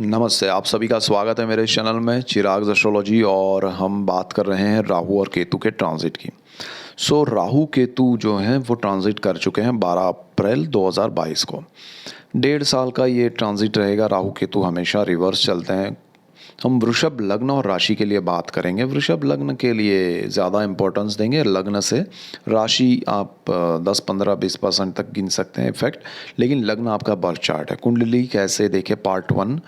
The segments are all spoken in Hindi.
नमस्ते, आप सभी का स्वागत है मेरे इस चैनल में चिराग एस्ट्रोलॉजी। और हम बात कर रहे हैं राहु और केतु के ट्रांजिट की। राहु केतु जो हैं वो ट्रांजिट कर चुके हैं 12 अप्रैल 2022 को। 1.5 साल का ये ट्रांजिट रहेगा। राहु केतु हमेशा रिवर्स चलते हैं। हम वृषभ लग्न और राशि के लिए बात करेंगे। वृषभ लग्न के लिए ज़्यादा इम्पोर्टेंस देंगे। लग्न से राशि आप 10, 15, 20% तक गिन सकते हैं इफेक्ट, लेकिन लग्न आपका बर्थ चार्ट है। कुंडली कैसे देखें पार्ट 1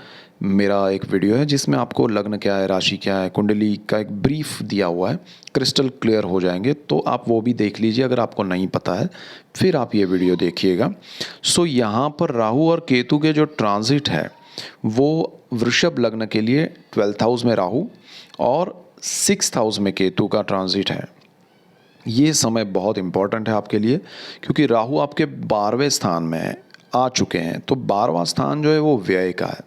मेरा एक वीडियो है जिसमें आपको लग्न क्या है, राशि क्या है, कुंडली का एक ब्रीफ दिया हुआ है, क्रिस्टल क्लियर हो जाएंगे। तो आप वो भी देख लीजिए अगर आपको नहीं पता है, फिर आप ये वीडियो देखिएगा। यहाँ पर राहु और केतु के जो ट्रांजिट है वो वृषभ लग्न के लिए 12th हाउस में राहु और 6th हाउस में केतु का ट्रांजिट है। ये समय बहुत इंपॉर्टेंट है आपके लिए, क्योंकि राहु आपके 12वें स्थान में आ चुके हैं। तो 12वां स्थान जो है वो व्यय का है।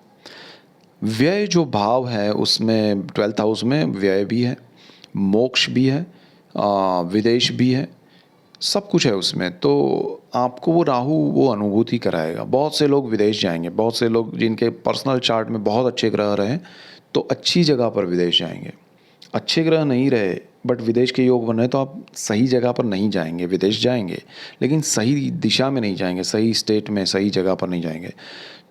व्यय जो भाव है उसमें 12th हाउस में व्यय भी है, मोक्ष भी है, विदेश भी है, सब कुछ है उसमें। तो आपको वो राहु वो अनुभूति कराएगा। बहुत से लोग विदेश जाएंगे, बहुत से लोग जिनके पर्सनल चार्ट में बहुत अच्छे ग्रह रहे तो अच्छी जगह पर विदेश जाएंगे। अच्छे ग्रह नहीं रहे बट विदेश के योग बन रहे तो आप सही जगह पर नहीं जाएंगे। विदेश जाएंगे लेकिन सही दिशा में नहीं जाएंगे, सही स्टेट में सही जगह पर नहीं जाएंगे।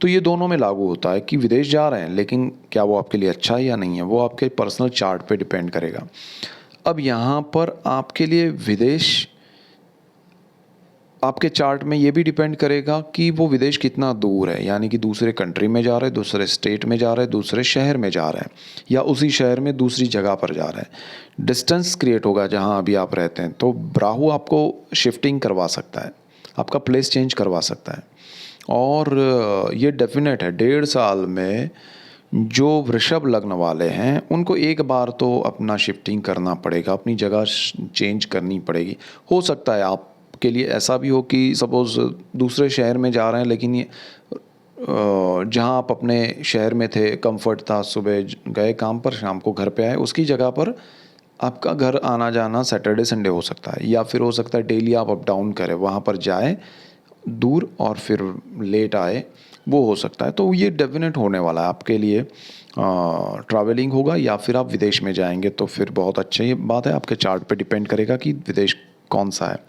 तो ये दोनों में लागू होता है कि विदेश जा रहे हैं लेकिन क्या वो आपके लिए अच्छा है या नहीं है, वो आपके पर्सनल चार्ट पे डिपेंड करेगा। अब यहाँ पर आपके लिए विदेश आपके चार्ट में ये भी डिपेंड करेगा कि वो विदेश कितना दूर है, यानी कि दूसरे कंट्री में जा रहे हैं, दूसरे स्टेट में जा रहे हैं, दूसरे शहर में जा रहे हैं, या उसी शहर में दूसरी जगह पर जा रहे हैं। डिस्टेंस क्रिएट होगा जहां अभी आप रहते हैं। तो राहु आपको शिफ्टिंग करवा सकता है, आपका प्लेस चेंज करवा सकता है। और ये डेफिनेट है 1.5 साल में जो वृषभ लग्न वाले हैं उनको एक बार तो अपना शिफ्टिंग करना पड़ेगा, अपनी जगह चेंज करनी पड़ेगी। हो सकता है आप के लिए ऐसा भी हो कि सपोज़ दूसरे शहर में जा रहे हैं लेकिन ये जहाँ आप अपने शहर में थे, कंफर्ट था, सुबह गए काम पर, शाम को घर पे आए, उसकी जगह पर आपका घर आना जाना सैटरडे संडे हो सकता है, या फिर हो सकता है डेली आप अप डाउन करें, वहाँ पर जाएं दूर और फिर लेट आए, वो हो सकता है। तो ये डेफिनेट होने वाला है आपके लिए। ट्रैवलिंग होगा या फिर आप विदेश में जाएंगे तो फिर बहुत अच्छी बात है। आपके चार्ट पे डिपेंड करेगा कि विदेश कौन सा है।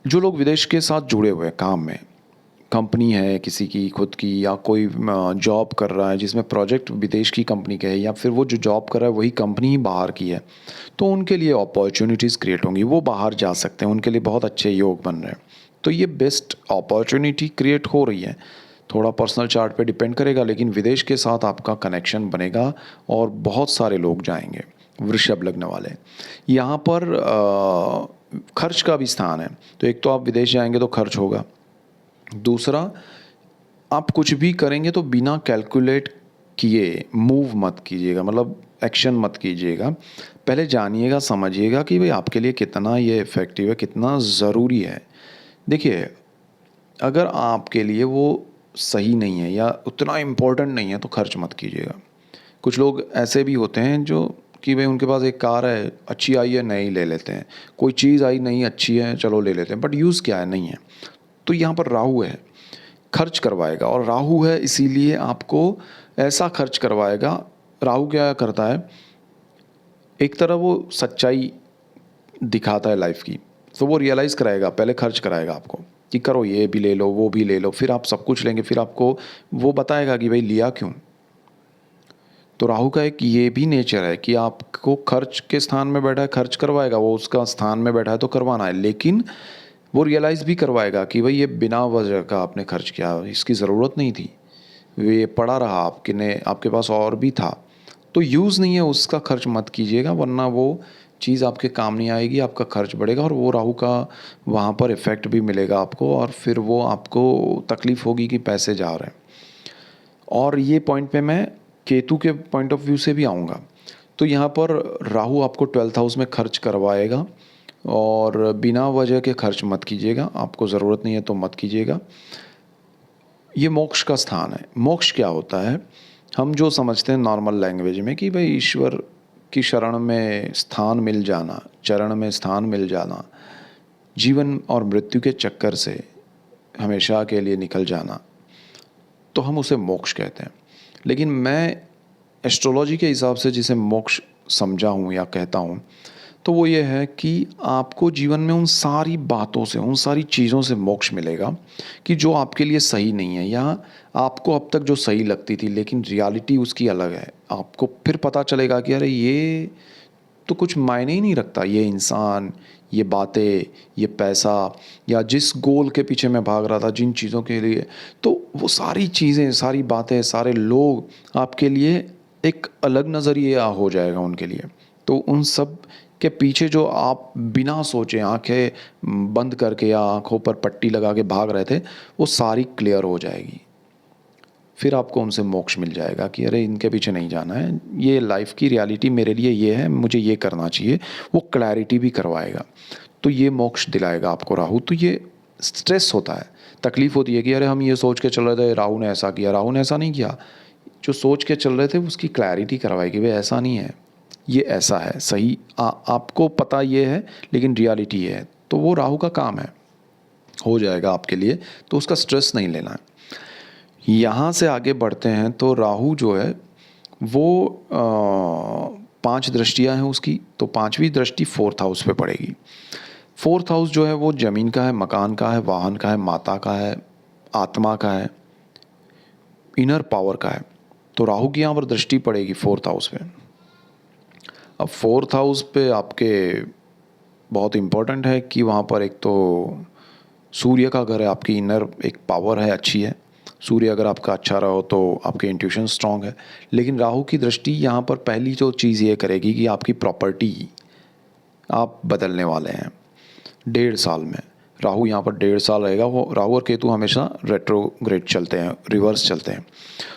जो लोग विदेश के साथ जुड़े हुए हैं काम में, कंपनी है किसी की खुद की, या कोई जॉब कर रहा है जिसमें प्रोजेक्ट विदेश की कंपनी का है, या फिर वो जो जॉब कर रहा है वही कंपनी ही बाहर की है, तो उनके लिए अपॉर्चुनिटीज़ क्रिएट होंगी, वो बाहर जा सकते हैं, उनके लिए बहुत अच्छे योग बन रहे हैं। तो ये बेस्ट अपॉर्चुनिटी क्रिएट हो रही है। थोड़ा पर्सनल चार्ट पे डिपेंड करेगा, लेकिन विदेश के साथ आपका कनेक्शन बनेगा और बहुत सारे लोग जाएंगे वृषभ लग्न वाले। यहाँ पर खर्च का भी स्थान है। तो एक तो आप विदेश जाएंगे तो खर्च होगा, दूसरा आप कुछ भी करेंगे तो बिना कैलकुलेट किए मूव मत कीजिएगा, मतलब एक्शन मत कीजिएगा। पहले जानिएगा, समझिएगा कि भाई आपके लिए कितना ये इफ़ेक्टिव है, कितना ज़रूरी है। देखिए, अगर आपके लिए वो सही नहीं है या उतना इम्पोर्टेंट नहीं है तो खर्च मत कीजिएगा। कुछ लोग ऐसे भी होते हैं जो कि भाई उनके पास एक कार है, अच्छी आई है, नई ले लेते हैं। कोई चीज़ आई नहीं अच्छी है, चलो ले लेते हैं, बट यूज़ क्या है, नहीं है। तो यहाँ पर राहु है, खर्च करवाएगा। और राहु है इसीलिए आपको ऐसा खर्च करवाएगा। राहु क्या करता है, एक तरह वो सच्चाई दिखाता है लाइफ की, तो वो रियलाइज़ कराएगा, पहले खर्च कराएगा आपको कि करो, ये भी ले लो, वो भी ले लो, फिर आप सब कुछ लेंगे, फिर आपको वो बताएगा कि भाई लिया क्यों। तो राहु का एक ये भी नेचर है कि आपको खर्च के स्थान में बैठा है, खर्च करवाएगा, वो उसका स्थान में बैठा है तो करवाना है, लेकिन वो रियलाइज़ भी करवाएगा कि भाई ये बिना वजह का आपने खर्च किया, इसकी ज़रूरत नहीं थी, ये पड़ा रहा आपके पास और भी था, तो यूज़ नहीं है उसका खर्च मत कीजिएगा, वरना वो चीज़ आपके काम नहीं आएगी, आपका खर्च बढ़ेगा और वो राहु का वहाँ पर इफ़ेक्ट भी मिलेगा आपको, और फिर वो आपको तकलीफ़ होगी कि पैसे जा रहे हैं। और ये पॉइंट पे मैं केतु के पॉइंट ऑफ व्यू से भी आऊँगा। तो यहाँ पर राहु आपको 12th हाउस में खर्च करवाएगा, और बिना वजह के खर्च मत कीजिएगा, आपको ज़रूरत नहीं है तो मत कीजिएगा। ये मोक्ष का स्थान है। मोक्ष क्या होता है, हम जो समझते हैं नॉर्मल लैंग्वेज में कि भाई ईश्वर की शरण में स्थान मिल जाना, चरण में स्थान मिल जाना, जीवन और मृत्यु के चक्कर से हमेशा के लिए निकल जाना, तो हम उसे मोक्ष कहते हैं। लेकिन मैं एस्ट्रोलॉजी के हिसाब से जिसे मोक्ष समझा हूँ या कहता हूँ, तो वो ये है कि आपको जीवन में उन सारी बातों से, उन सारी चीज़ों से मोक्ष मिलेगा कि जो आपके लिए सही नहीं है, या आपको अब तक जो सही लगती थी लेकिन रियलिटी उसकी अलग है। आपको फिर पता चलेगा कि अरे ये तो कुछ मायने ही नहीं रखता, ये इंसान, ये बातें, ये पैसा, या जिस गोल के पीछे मैं भाग रहा था, जिन चीज़ों के लिए, तो वो सारी चीज़ें, सारी बातें, सारे लोग आपके लिए एक अलग नज़रिया हो जाएगा उनके लिए। तो उन सब के पीछे जो आप बिना सोचे आंखें बंद करके या आंखों पर पट्टी लगा के भाग रहे थे, वो सारी क्लियर हो जाएगी। फिर आपको उनसे मोक्ष मिल जाएगा कि अरे इनके पीछे नहीं जाना है, ये लाइफ की रियलिटी मेरे लिए ये है, मुझे ये करना चाहिए। वो क्लैरिटी भी करवाएगा, तो ये मोक्ष दिलाएगा आपको राहु। तो ये स्ट्रेस होता है, तकलीफ़ होती है कि अरे हम ये सोच के चल रहे थे राहु ने ऐसा किया, राहु ने ऐसा नहीं किया। जो सोच के चल रहे थे उसकी क्लैरिटी करवाएगी, भाई ऐसा नहीं है, ये ऐसा है, सही आपको पता ये है लेकिन रियलिटी ये है। तो वो राहु का काम है, हो जाएगा आपके लिए, तो उसका स्ट्रेस नहीं लेना है। यहाँ से आगे बढ़ते हैं तो राहु जो है वो 5 दृष्टियाँ हैं उसकी, तो 5वीं दृष्टि 4th हाउस पे पड़ेगी। 4th हाउस जो है वो ज़मीन का है, मकान का है, वाहन का है, माता का है, आत्मा का है, इनर पावर का है। तो राहु की यहाँ पर दृष्टि पड़ेगी 4th हाउस पे। अब 4th हाउस पे आपके बहुत इम्पोर्टेंट है कि वहाँ पर एक तो सूर्य का घर है, आपकी इनर एक पावर है, अच्छी है। सूर्य अगर आपका अच्छा रहा हो तो आपके इंट्यूशन स्ट्रांग है। लेकिन राहु की दृष्टि यहाँ पर पहली जो चीज़ ये करेगी कि आपकी प्रॉपर्टी आप बदलने वाले हैं 1.5 साल में। राहु यहाँ पर 1.5 साल रहेगा। वो राहु और केतु हमेशा रेट्रोग्रेड चलते हैं, रिवर्स चलते हैं।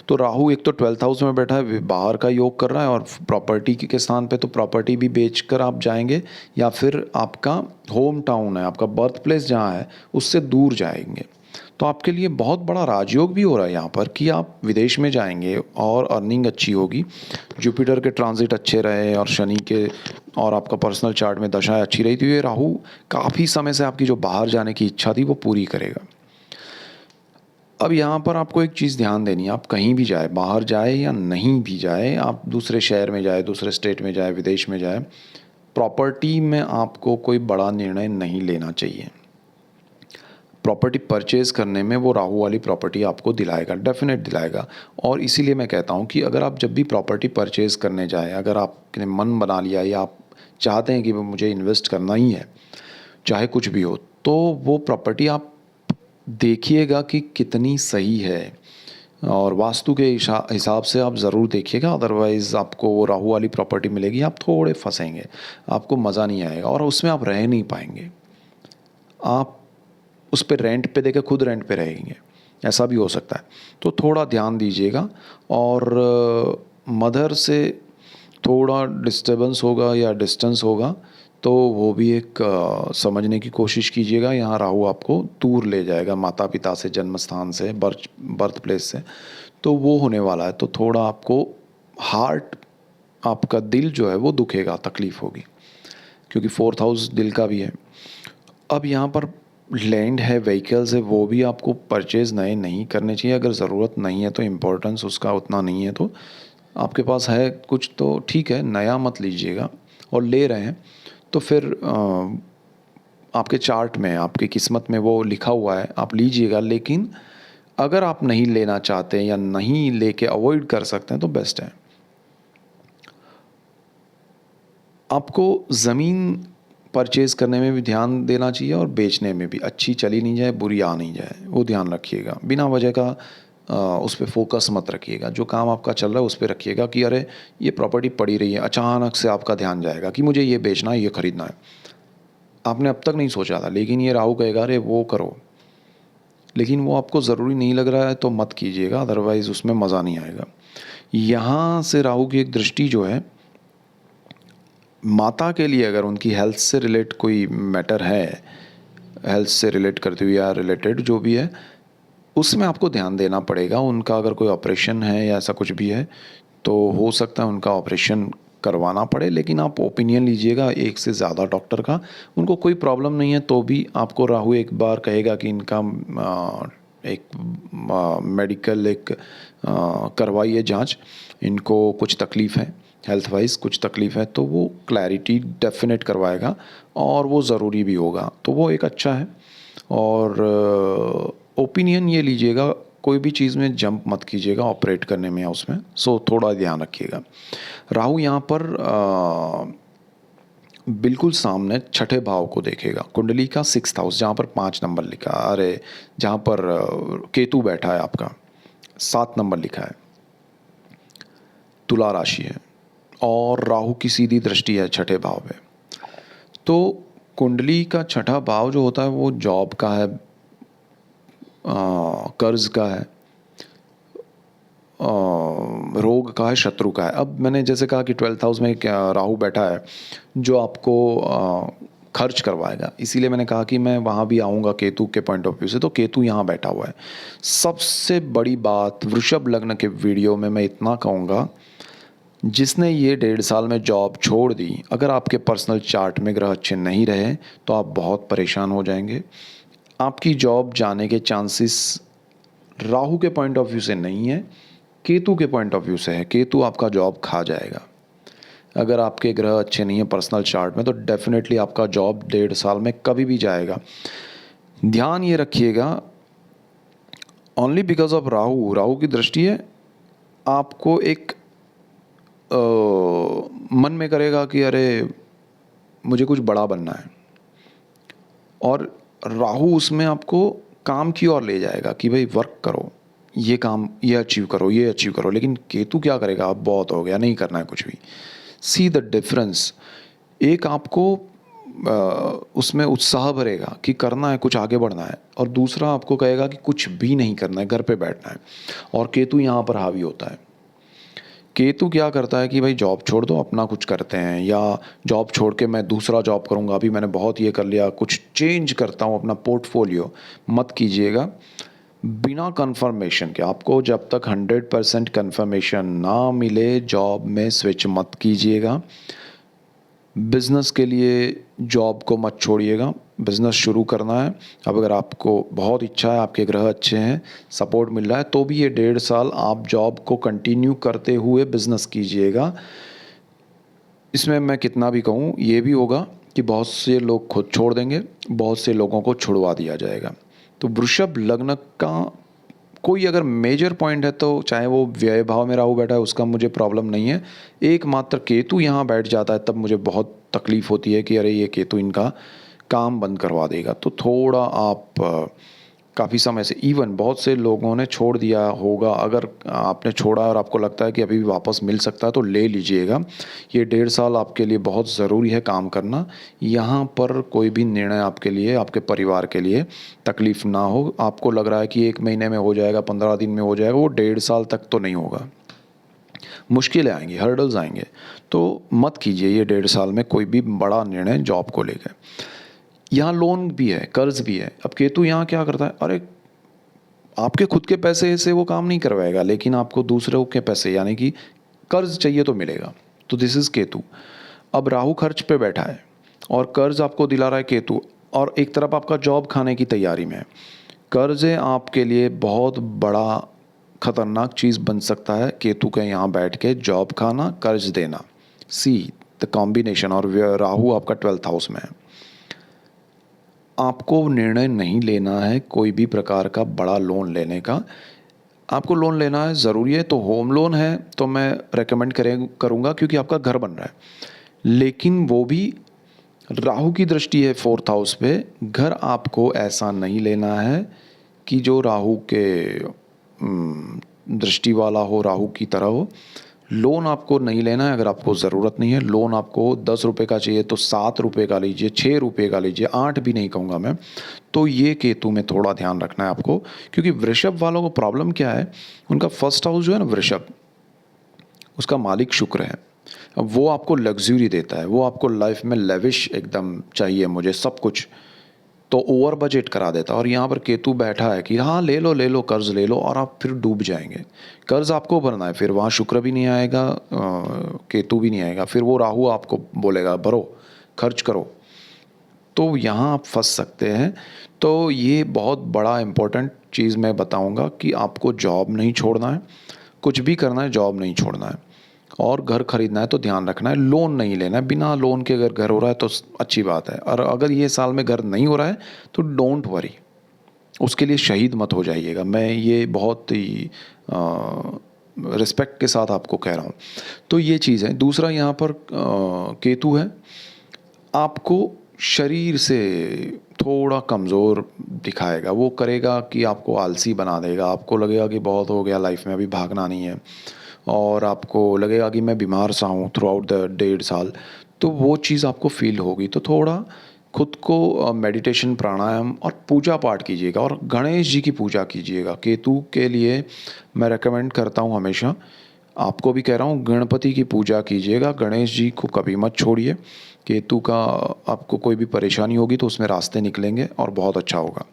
तो राहु एक तो 12th हाउस में बैठा है, बाहर का योग कर रहा है, और प्रॉपर्टी के स्थान पे तो प्रॉपर्टी भी बेचकर आप जाएंगे, या फिर आपका होम टाउन है, आपका बर्थ प्लेस जहाँ है उससे दूर जाएंगे। तो आपके लिए बहुत बड़ा राजयोग भी हो रहा है यहाँ पर कि आप विदेश में जाएंगे और अर्निंग अच्छी होगी। जुपिटर के ट्रांजिट अच्छे रहे और शनि के, और आपका पर्सनल चार्ट में दशाएं अच्छी रही, तो ये राहु काफ़ी समय से आपकी जो बाहर जाने की इच्छा थी वो पूरी करेगा। अब यहाँ पर आपको एक चीज़ ध्यान देनी है, आप कहीं भी जाए, बाहर जाए या नहीं भी जाए, आप दूसरे शहर में जाए, दूसरे स्टेट में जाए, विदेश में जाए, प्रॉपर्टी में आपको कोई बड़ा निर्णय नहीं लेना चाहिए। प्रॉपर्टी परचेज़ करने में वो राहु वाली प्रॉपर्टी आपको दिलाएगा, डेफिनेट दिलाएगा। और इसीलिए मैं कहता हूँ कि अगर आप जब भी प्रॉपर्टी परचेज़ करने जाएँ, अगर आपने मन बना लिया या आप चाहते हैं कि मुझे इन्वेस्ट करना ही है, चाहे कुछ भी हो, तो वो प्रॉपर्टी आप देखिएगा कि कितनी सही है, और वास्तु के हिसाब से आप ज़रूर देखिएगा। अदरवाइज़ आपको वो राहु वाली प्रॉपर्टी मिलेगी, आप थोड़े फंसेंगे, आपको मज़ा नहीं आएगा और उसमें आप रह नहीं पाएंगे। आप उस पे रेंट पे देकर खुद रेंट पे रहेंगे, ऐसा भी हो सकता है। तो थोड़ा ध्यान दीजिएगा। और मदर से थोड़ा डिस्टर्बेंस होगा या डिस्टेंस होगा, तो वो भी एक समझने की कोशिश कीजिएगा। यहाँ राहु आपको दूर ले जाएगा माता पिता से, जन्म स्थान से, बर्थ प्लेस से, तो वो होने वाला है। तो थोड़ा आपको हार्ट, आपका दिल जो है वो दुखेगा, तकलीफ़ होगी, क्योंकि 4th हाउस दिल का भी है। अब यहाँ पर लैंड है, व्हीकल्स है, वो भी आपको परचेज़ नए नहीं करने चाहिए। अगर ज़रूरत नहीं है तो इम्पोर्टेंस उसका उतना नहीं है, तो आपके पास है कुछ तो ठीक है, नया मत लीजिएगा। और ले रहे हैं तो फिर आपके चार्ट में, आपकी किस्मत में वो लिखा हुआ है, आप लीजिएगा। लेकिन अगर आप नहीं लेना चाहते या नहीं लेके अवॉइड कर सकते हैं तो बेस्ट है। आपको ज़मीन परचेज़ करने में भी ध्यान देना चाहिए और बेचने में भी। अच्छी चली नहीं जाए, बुरी आ नहीं जाए, वो ध्यान रखिएगा। बिना वजह का उस पे फोकस मत रखिएगा। जो काम आपका चल रहा है उस पे रखिएगा कि अरे ये प्रॉपर्टी पड़ी रही है, अचानक से आपका ध्यान जाएगा कि मुझे ये बेचना है, ये ख़रीदना है। आपने अब तक नहीं सोचा था, लेकिन ये राहु कहेगा अरे वो करो, लेकिन वो आपको ज़रूरी नहीं लग रहा है तो मत कीजिएगा, अदरवाइज़ उसमें मज़ा नहीं आएगा। यहाँ से राहु की एक दृष्टि जो है, माता के लिए अगर उनकी हेल्थ से रिलेट कोई मैटर है, हेल्थ से रिलेट करती हुई या रिलेटेड जो भी है, उसमें आपको ध्यान देना पड़ेगा। उनका अगर कोई ऑपरेशन है या ऐसा कुछ भी है तो हो सकता है उनका ऑपरेशन करवाना पड़े। लेकिन आप ओपिनियन लीजिएगा एक से ज़्यादा डॉक्टर का। उनको कोई प्रॉब्लम नहीं है तो भी आपको राहु एक बार कहेगा कि इनका एक मेडिकल एक करवाइए जांच, इनको कुछ तकलीफ़ है हेल्थ वाइज, कुछ तकलीफ़ है, तो वो क्लैरिटी डेफिनेट करवाएगा और वो ज़रूरी भी होगा, तो वो एक अच्छा है। और ओपिनियन ये लीजिएगा, कोई भी चीज़ में जंप मत कीजिएगा ऑपरेट करने में या उसमें, सो थोड़ा ध्यान रखिएगा। राहु यहाँ पर बिल्कुल सामने छठे भाव को देखेगा, कुंडली का 6th हाउस, जहाँ पर 5 नंबर लिखा है, अरे जहाँ पर केतु बैठा है आपका 7 नंबर लिखा है, तुला राशि है और राहु की सीधी दृष्टि है छठे भाव पे। तो कुंडली का छठा भाव जो होता है वो जॉब का है, कर्ज का है, रोग का है, शत्रु का है। अब मैंने जैसे कहा कि 12th हाउस में क्या राहु बैठा है जो आपको खर्च करवाएगा, इसीलिए मैंने कहा कि मैं वहाँ भी आऊँगा केतु के पॉइंट ऑफ व्यू से। तो केतु यहाँ बैठा हुआ है। सबसे बड़ी बात वृषभ लग्न के वीडियो में मैं इतना कहूँगा, जिसने ये 1.5 साल में जॉब छोड़ दी, अगर आपके पर्सनल चार्ट में ग्रह अच्छे नहीं रहे तो आप बहुत परेशान हो जाएंगे। आपकी जॉब जाने के चांसेस राहु के पॉइंट ऑफ व्यू से नहीं है, केतु के पॉइंट ऑफ व्यू से है। केतु आपका जॉब खा जाएगा। अगर आपके ग्रह अच्छे नहीं है पर्सनल चार्ट में तो डेफिनेटली आपका जॉब 1.5 साल में कभी भी जाएगा। ध्यान ये रखिएगा, only because of Rahu, Rahu की दृष्टि है, आपको एक मन में करेगा कि अरे मुझे कुछ बड़ा बनना है, और राहु उसमें आपको काम की ओर ले जाएगा कि भाई वर्क करो, ये काम ये अचीव करो, ये अचीव करो। लेकिन केतु क्या करेगा, अब बहुत हो गया, नहीं करना है कुछ भी। सी द डिफरेंस, एक आपको उसमें उत्साह भरेगा कि करना है, कुछ आगे बढ़ना है, और दूसरा आपको कहेगा कि कुछ भी नहीं करना है, घर पे बैठना है। और केतु यहाँ पर हावी होता है। केतु क्या करता है कि भाई जॉब छोड़ दो, अपना कुछ करते हैं, या जॉब छोड़ के मैं दूसरा जॉब करूँगा, अभी मैंने बहुत ये कर लिया, कुछ चेंज करता हूँ अपना पोर्टफोलियो। मत कीजिएगा बिना कंफर्मेशन के। आपको जब तक 100% कंफर्मेशन ना मिले जॉब में स्विच मत कीजिएगा। बिज़नेस के लिए जॉब को मत छोड़िएगा, बिज़नेस शुरू करना है। अब अगर आपको बहुत इच्छा है, आपके ग्रह अच्छे हैं, सपोर्ट मिल रहा है, तो भी ये 1.5 साल आप जॉब को कंटिन्यू करते हुए बिज़नेस कीजिएगा। इसमें मैं कितना भी कहूँ ये भी होगा कि बहुत से लोग खुद छोड़ देंगे, बहुत से लोगों को छुड़वा दिया जाएगा। तो वृषभ लग्न का कोई अगर मेजर पॉइंट है तो चाहे वो व्यय भाव में राहु बैठा है उसका मुझे प्रॉब्लम नहीं है। एकमात्र केतु यहाँ बैठ जाता है तब मुझे बहुत तकलीफ़ होती है कि अरे ये केतु इनका काम बंद करवा देगा। तो थोड़ा आप काफ़ी समय से, इवन बहुत से लोगों ने छोड़ दिया होगा, अगर आपने छोड़ा और आपको लगता है कि अभी भी वापस मिल सकता है तो ले लीजिएगा। ये 1.5 साल आपके लिए बहुत ज़रूरी है काम करना। यहाँ पर कोई भी निर्णय आपके लिए, आपके परिवार के लिए तकलीफ़ ना हो। आपको लग रहा है कि 1 महीने में हो जाएगा, 15 दिन में हो जाएगा, वो 1.5 साल तक तो नहीं होगा। मुश्किलें आएंगी, हर्डल्स आएंगे, तो मत कीजिए ये 1.5 साल में कोई भी बड़ा निर्णय जॉब को लेकर। यहाँ लोन भी है, कर्ज भी है। अब केतु यहाँ क्या करता है, अरे आपके खुद के पैसे से वो काम नहीं करवाएगा, लेकिन आपको दूसरों के पैसे यानी कि कर्ज चाहिए तो मिलेगा। तो दिस इज़ केतु। अब राहु खर्च पे बैठा है और कर्ज आपको दिला रहा है केतु, और एक तरफ आपका जॉब खाने की तैयारी में है। कर्ज आपके लिए बहुत बड़ा खतरनाक चीज़ बन सकता है, केतु के यहाँ बैठ के जॉब खाना, कर्ज देना। See the combination. और राहु आपका 12th हाउस में है। आपको निर्णय नहीं लेना है कोई भी प्रकार का बड़ा लोन लेने का। आपको लोन लेना है, ज़रूरी है तो होम लोन है तो मैं रेकमेंड करूँगा क्योंकि आपका घर बन रहा है। लेकिन वो भी राहु की दृष्टि है 4th हाउस पे। घर आपको ऐसा नहीं लेना है कि जो राहु के दृष्टि वाला हो, राहु की तरह हो। लोन आपको नहीं लेना है अगर आपको ज़रूरत नहीं है। लोन आपको 10 रुपये का चाहिए तो 7 रुपये का लीजिए, 6 रुपये का लीजिए, 8 भी नहीं कहूँगा मैं। तो ये केतु में थोड़ा ध्यान रखना है आपको, क्योंकि वृषभ वालों को प्रॉब्लम क्या है, उनका 1st हाउस जो है ना वृषभ, उसका मालिक शुक्र है। अब वो आपको लग्जरी देता है, वो आपको लाइफ में लेविश एकदम चाहिए, मुझे सब कुछ, तो ओवर बजट करा देता है। और यहाँ पर केतु बैठा है कि हाँ ले लो कर्ज ले लो, और आप फिर डूब जाएंगे। कर्ज आपको भरना है, फिर वहाँ शुक्र भी नहीं आएगा, केतु भी नहीं आएगा, फिर वो राहु आपको बोलेगा भरो, खर्च करो। तो यहाँ आप फंस सकते हैं। तो ये बहुत बड़ा इम्पोर्टेंट चीज़ मैं बताऊँगा कि आपको जॉब नहीं छोड़ना है, कुछ भी करना है जॉब नहीं छोड़ना है, और घर खरीदना है तो ध्यान रखना है लोन नहीं लेना है। बिना लोन के अगर घर हो रहा है तो अच्छी बात है, और अगर ये साल में घर नहीं हो रहा है तो डोंट वरी, उसके लिए शहीद मत हो जाइएगा। मैं ये बहुत ही रिस्पेक्ट के साथ आपको कह रहा हूँ। तो ये चीज़ है। दूसरा यहाँ पर केतु है, आपको शरीर से थोड़ा कमज़ोर दिखाएगा, वो करेगा कि आपको आलसी बना देगा, आपको लगेगा कि बहुत हो गया लाइफ में, अभी भागना नहीं है, और आपको लगेगा कि मैं बीमार सा हूँ थ्रू आउट द 1.5 साल। तो वो चीज़ आपको फील होगी। तो थोड़ा खुद को मेडिटेशन, प्राणायाम और पूजा पाठ कीजिएगा, और गणेश जी की पूजा कीजिएगा। केतु के लिए मैं रेकमेंड करता हूँ हमेशा, आपको भी कह रहा हूँ, गणपति की पूजा कीजिएगा, गणेश जी को कभी मत छोड़िए। केतु का आपको कोई भी परेशानी होगी तो उसमें रास्ते निकलेंगे और बहुत अच्छा होगा।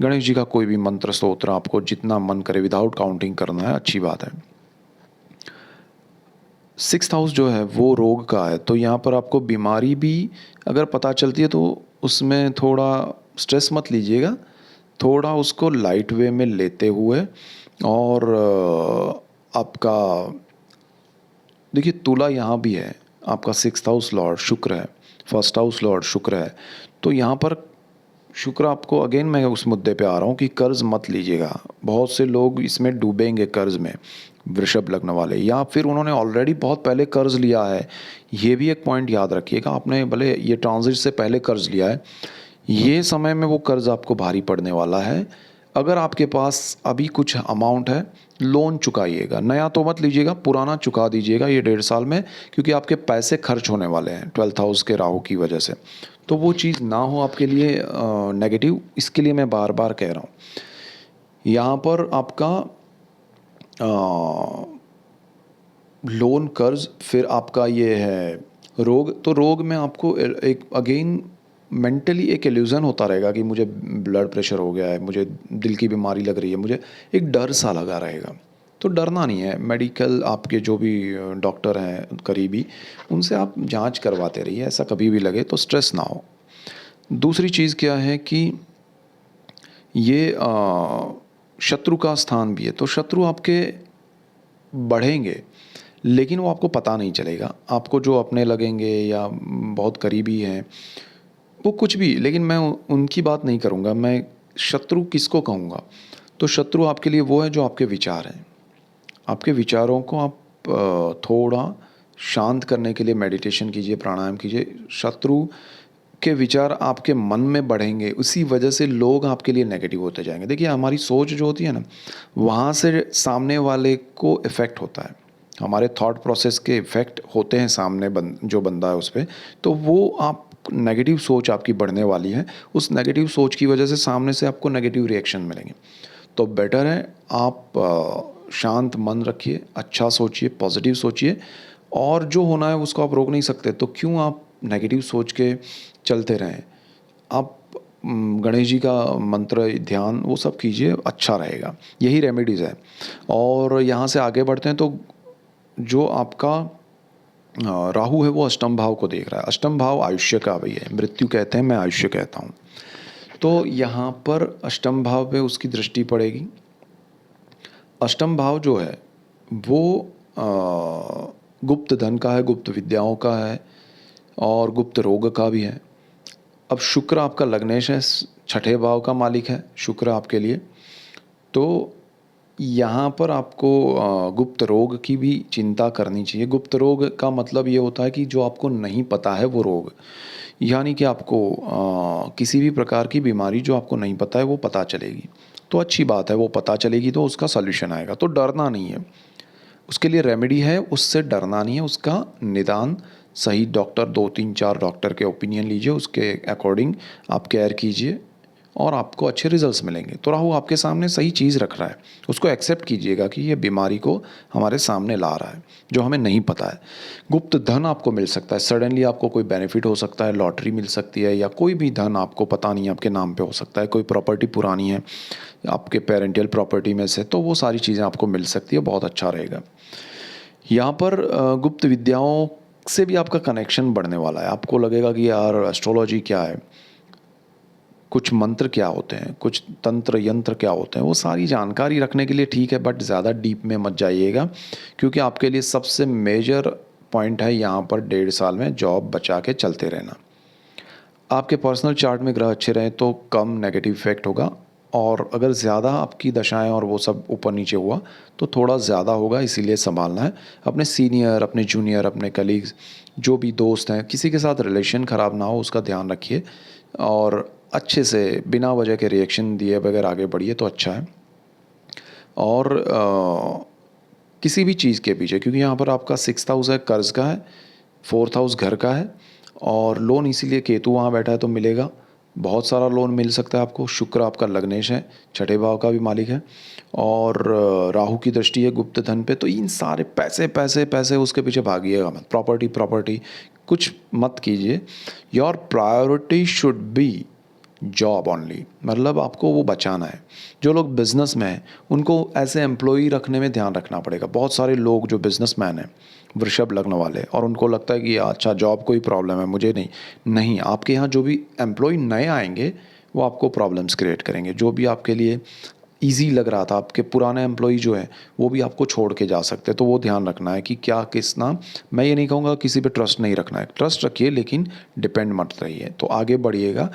गणेश जी का कोई भी मंत्र स्तोत्र आपको जितना मन करे विदाउट काउंटिंग करना है, अच्छी बात है। 6th हाउस जो है वो रोग का है, तो यहाँ पर आपको बीमारी भी अगर पता चलती है तो उसमें थोड़ा स्ट्रेस मत लीजिएगा, थोड़ा उसको लाइट वे में लेते हुए। और आपका देखिए तुला यहाँ भी है, आपका 6th हाउस लॉर्ड शुक्र है, 1st हाउस लॉर्ड शुक्र है। तो यहाँ पर शुक्र आपको, अगेन मैं उस मुद्दे पे आ रहा हूँ कि कर्ज मत लीजिएगा। बहुत से लोग इसमें डूबेंगे कर्ज में, वृषभ लग्न वाले, या फिर उन्होंने ऑलरेडी बहुत पहले कर्ज लिया है। ये भी एक पॉइंट याद रखिएगा, आपने भले ये ट्रांजिट से पहले कर्ज लिया है, ये समय में वो कर्ज आपको भारी पड़ने वाला है। अगर आपके पास अभी कुछ अमाउंट है, लोन चुकाइएगा, नया तो मत लीजिएगा, पुराना चुका दीजिएगा ये 1.5 साल में, क्योंकि आपके पैसे खर्च होने वाले हैं 12th हाउस के राहु की वजह से। तो वो चीज़ ना हो आपके लिए नेगेटिव, इसके लिए मैं बार बार कह रहा हूँ। यहाँ पर आपका लोन, कर्ज, फिर आपका ये है रोग। तो रोग में आपको एक अगेन मेंटली एक इल्यूज़न होता रहेगा कि मुझे ब्लड प्रेशर हो गया है, मुझे दिल की बीमारी लग रही है, मुझे एक डर सा लगा रहेगा। तो डरना नहीं है, मेडिकल आपके जो भी डॉक्टर हैं करीबी, उनसे आप जांच करवाते रहिए, ऐसा कभी भी लगे तो स्ट्रेस ना हो। दूसरी चीज़ क्या है कि ये शत्रु का स्थान भी है, तो शत्रु आपके बढ़ेंगे लेकिन वो आपको पता नहीं चलेगा। आपको जो अपने लगेंगे या बहुत करीबी हैं वो कुछ भी, लेकिन मैं उनकी बात नहीं करूँगा, मैं शत्रु किसको कहूँगा। तो शत्रु आपके लिए वो है जो आपके विचार हैं। आपके विचारों को आप थोड़ा शांत करने के लिए मेडिटेशन कीजिए, प्राणायाम कीजिए। शत्रु के विचार आपके मन में बढ़ेंगे, उसी वजह से लोग आपके लिए नेगेटिव होते जाएंगे। देखिए हमारी सोच जो होती है ना, वहाँ से सामने वाले को इफ़ेक्ट होता है, हमारे थॉट प्रोसेस के इफ़ेक्ट होते हैं सामने जो बंदा है उस पर। तो वो आप नेगेटिव सोच आपकी बढ़ने वाली है, उस नेगेटिव सोच की वजह से सामने से आपको नेगेटिव रिएक्शन मिलेंगे। तो बेटर है आप शांत मन रखिए, अच्छा सोचिए, पॉजिटिव सोचिए, और जो होना है उसको आप रोक नहीं सकते तो क्यों आप नेगेटिव सोच के चलते रहें। आप गणेश जी का मंत्र, ध्यान, वो सब कीजिए, अच्छा रहेगा। यही रेमेडीज़ है। और यहाँ से आगे बढ़ते हैं तो जो आपका राहु है वो अष्टम भाव को देख रहा है। अष्टम भाव आयुष्य का भी है, मृत्यु कहते हैं, मैं आयुष्य कहता हूँ। तो यहाँ पर अष्टम भाव पे उसकी दृष्टि पड़ेगी। अष्टम भाव जो है वो गुप्त धन का है, गुप्त विद्याओं का है, और गुप्त रोग का भी है। अब शुक्र आपका लग्नेश है, 6ठे भाव का मालिक है शुक्र आपके लिए। तो यहाँ पर आपको गुप्त रोग की भी चिंता करनी चाहिए। गुप्त रोग का मतलब ये होता है कि जो आपको नहीं पता है वो रोग, यानी कि आपको किसी भी प्रकार की बीमारी जो आपको नहीं पता है वो पता चलेगी। तो अच्छी बात है, वो पता चलेगी तो उसका सल्यूशन आएगा, तो डरना नहीं है। उसके लिए रेमेडी है, उससे डरना नहीं है, उसका निदान सही डॉक्टर, 2 3 4 डॉक्टर के ओपिनियन लीजिए, उसके अकॉर्डिंग आप केयर कीजिए और आपको अच्छे रिजल्ट्स मिलेंगे। तो राहु आपके सामने सही चीज़ रख रहा है, उसको एक्सेप्ट कीजिएगा कि ये बीमारी को हमारे सामने ला रहा है जो हमें नहीं पता है। गुप्त धन आपको मिल सकता है, सडनली आपको कोई बेनिफिट हो सकता है, लॉटरी मिल सकती है, या कोई भी धन आपको पता नहीं आपके नाम पे हो सकता है, कोई प्रॉपर्टी पुरानी है आपके पेरेंटियल प्रॉपर्टी में से, तो वो सारी चीज़ें आपको मिल सकती है, बहुत अच्छा रहेगा। यहाँ पर गुप्त विद्याओं से भी आपका कनेक्शन बढ़ने वाला है। आपको लगेगा कि यार एस्ट्रोलॉजी क्या है, कुछ मंत्र क्या होते हैं, कुछ तंत्र यंत्र क्या होते हैं, वो सारी जानकारी रखने के लिए ठीक है, बट ज़्यादा डीप में मत जाइएगा, क्योंकि आपके लिए सबसे मेजर पॉइंट है यहाँ पर 1.5 साल में जॉब बचा के चलते रहना। आपके पर्सनल चार्ट में ग्रह अच्छे रहें तो कम नेगेटिव इफेक्ट होगा, और अगर ज़्यादा आपकी दशाएं और वो सब ऊपर नीचे हुआ तो थोड़ा ज़्यादा होगा, इसीलिए संभालना है। अपने सीनियर, अपने जूनियर, अपने कलीग्स, जो भी दोस्त हैं, किसी के साथ रिलेशन ख़राब ना हो उसका ध्यान रखिए, और अच्छे से बिना वजह के रिएक्शन दिए बगैर आगे बढ़िए तो अच्छा है। और किसी भी चीज़ के पीछे, क्योंकि यहाँ पर आपका 6th हाउस है कर्ज़ का है, 4th हाउस घर का है, और लोन इसीलिए केतु वहाँ बैठा है तो मिलेगा, बहुत सारा लोन मिल सकता है आपको। शुक्र आपका लग्नेश है, छठे भाव का भी मालिक है, और राहु की दृष्टि है गुप्त धन पे, तो इन सारे पैसे पैसे पैसे उसके पीछे भागिएगा मत। प्रॉपर्टी प्रॉपर्टी कुछ मत कीजिए। Your priority should be job only, मतलब आपको वो बचाना है। जो लोग बिजनेस में हैं उनको ऐसे एम्प्लॉई रखने में ध्यान रखना पड़ेगा। बहुत सारे लोग जो बिजनेसमैन हैं वृषभ लग्न वाले, और उनको लगता है कि अच्छा जॉब कोई प्रॉब्लम है मुझे नहीं, नहीं, आपके यहाँ जो भी एम्प्लॉय नए आएंगे वो आपको प्रॉब्लम्स क्रिएट करेंगे। जो भी आपके लिए ईजी लग रहा था, आपके पुराने एम्प्लॉय जो हैं वो भी आपको छोड़ के जा सकते हैं, तो वो ध्यान रखना है कि क्या किसना। मैं ये नहीं कहूँगा किसी पे ट्रस्ट नहीं रखना है, ट्रस्ट रखिए लेकिन डिपेंड मत रहिए, तो आगे बढ़िएगा।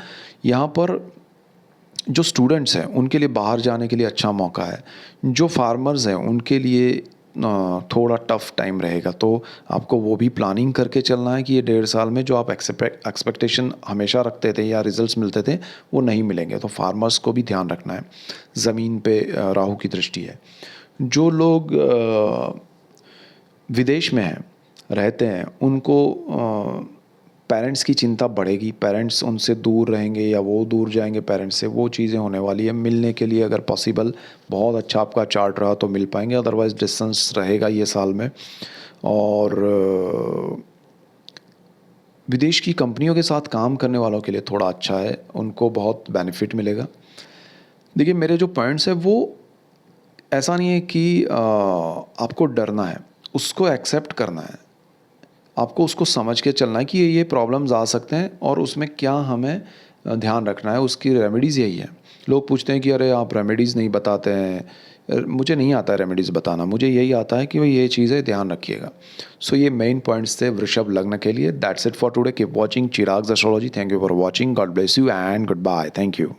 यहाँ पर जो स्टूडेंट्स हैं उनके लिए बाहर जाने के लिए अच्छा मौका है। जो फार्मर्स हैं उनके लिए थोड़ा टफ टाइम रहेगा, तो आपको वो भी प्लानिंग करके चलना है कि ये 1.5 साल में जो आप एक्सपेक्टेशन हमेशा रखते थे या रिजल्ट्स मिलते थे वो नहीं मिलेंगे, तो फार्मर्स को भी ध्यान रखना है। ज़मीन पे राहु की दृष्टि है। जो लोग विदेश में हैं, रहते हैं, उनको पेरेंट्स की चिंता बढ़ेगी, पेरेंट्स उनसे दूर रहेंगे या वो दूर जाएंगे पेरेंट्स से, वो चीज़ें होने वाली है। मिलने के लिए अगर पॉसिबल बहुत अच्छा आपका चार्ट रहा तो मिल पाएंगे, अदरवाइज़ डिस्टेंस रहेगा ये साल में। और विदेश की कंपनियों के साथ काम करने वालों के लिए थोड़ा अच्छा है, उनको बहुत बेनिफिट मिलेगा। देखिए मेरे जो पॉइंट्स हैं वो ऐसा नहीं है कि आपको डरना है, उसको एक्सेप्ट करना है, आपको उसको समझ के चलना है कि ये प्रॉब्लम्स आ सकते हैं और उसमें क्या हमें ध्यान रखना है, उसकी रेमेडीज़ यही है। लोग पूछते हैं कि अरे आप रेमेडीज़ नहीं बताते हैं, मुझे नहीं आता है रेमेडीज़ बताना, मुझे यही आता है कि भाई ये चीज़ें ध्यान रखिएगा। सो ये मेन पॉइंट्स थे वृषभ लग्न के लिए। That's it for today. Keep watching Chirag's astrology. Thank you for watching. God bless you and good bye. Thank you.